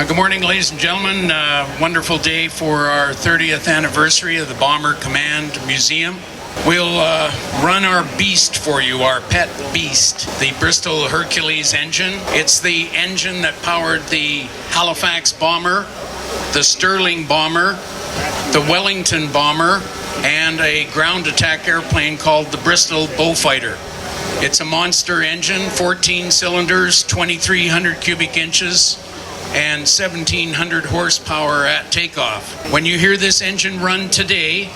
Good morning, ladies and gentlemen. Wonderful day for our 30th anniversary of the Bomber Command Museum. We'll run our beast for you, our pet beast, the Bristol Hercules engine. It's the engine that powered the Halifax bomber, the Sterling bomber, the Wellington bomber, and a ground attack airplane called the Bristol Beaufighter. It's a monster engine, 14 cylinders, 2,300 cubic inches, and 1,700 horsepower at takeoff. When you hear this engine run today,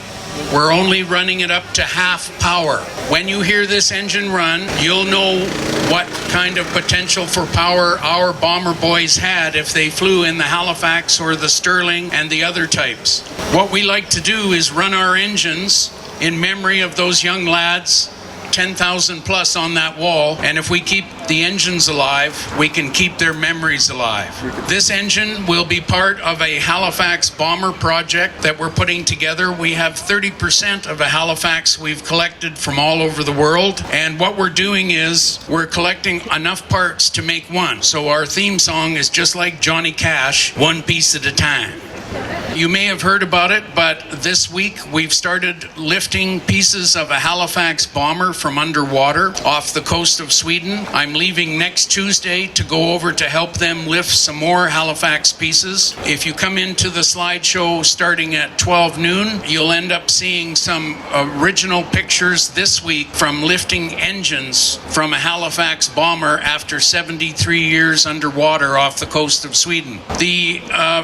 we're only running it up to half power. When you hear this engine run, you'll know what kind of potential for power our bomber boys had if they flew in the Halifax or the Sterling and the other types. What we like to do is run our engines in memory of those young lads, 10,000 plus on that wall, and if we keep the engines alive, we can keep their memories alive. This engine will be part of a Halifax bomber project that we're putting together. We have 30% of a Halifax we've collected from all over the world, and what we're doing is we're collecting enough parts to make one. So our theme song is just like Johnny Cash, one piece at a time. You may have heard about it, but this week we've started lifting pieces of a Halifax bomber from underwater off the coast of Sweden. I'm leaving next Tuesday to go over to help them lift some more Halifax pieces. If you come into the slideshow starting at 12 noon, you'll end up seeing some original pictures this week from lifting engines from a Halifax bomber after 73 years underwater off the coast of Sweden. The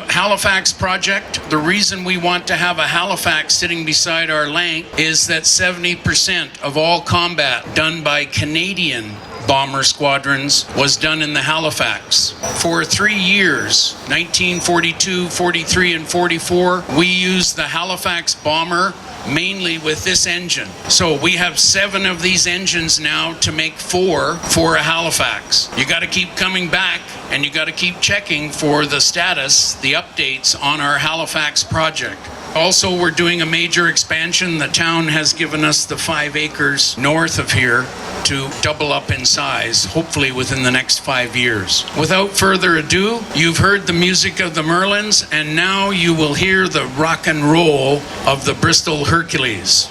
Halifax project, the reason we want to have a Halifax sitting beside our Lank is that 70% of all combat done by Canadian bomber squadrons was done in the Halifax. For 3 years, 1942, 43, and 44, we used the Halifax bomber mainly with this engine. So we have 7 of these engines now to make 4 for a Halifax. You got to keep coming back and you got to keep checking for the status, the updates on our Halifax project. Also, we're doing a major expansion. The town has given us the 5 acres north of here to double up in size, hopefully within the next 5 years. Without further ado, you've heard the music of the Merlins, and now you will hear the rock and roll of the Bristol Hercules.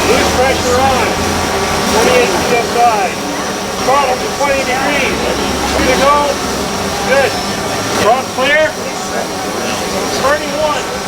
Loose pressure on. 28 psi. Throttle to 20 degrees. Good to go. Good. Cross clear. Turning 1.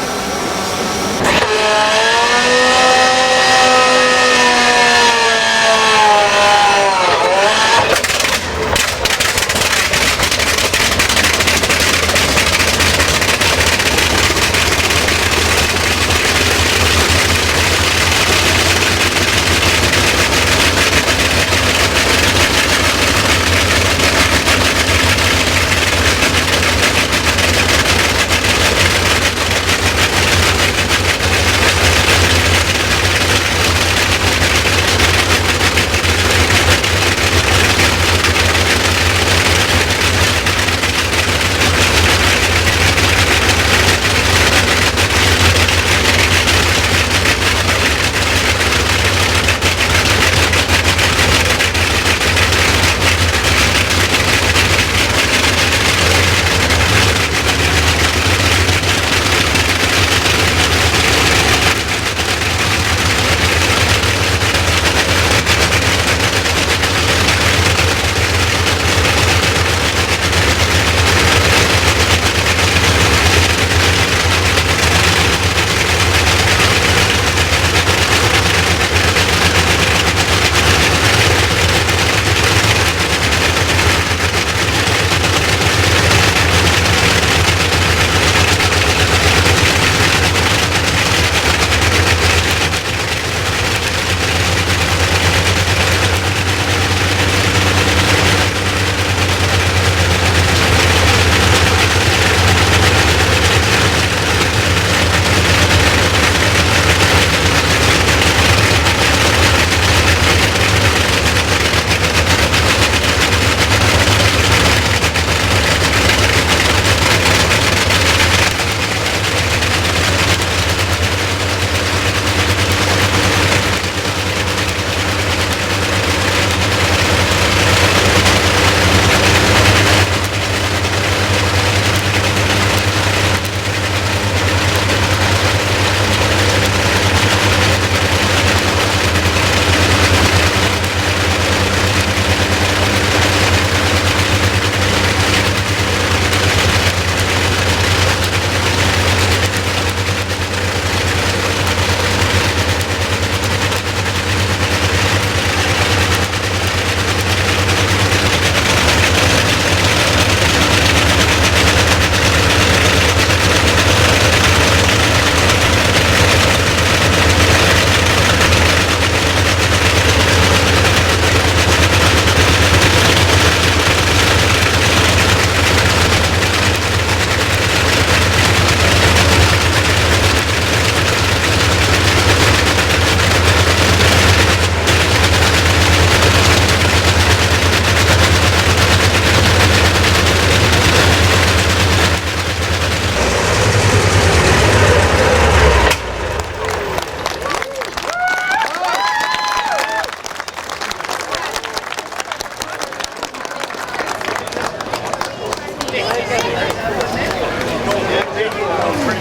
Thank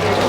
you.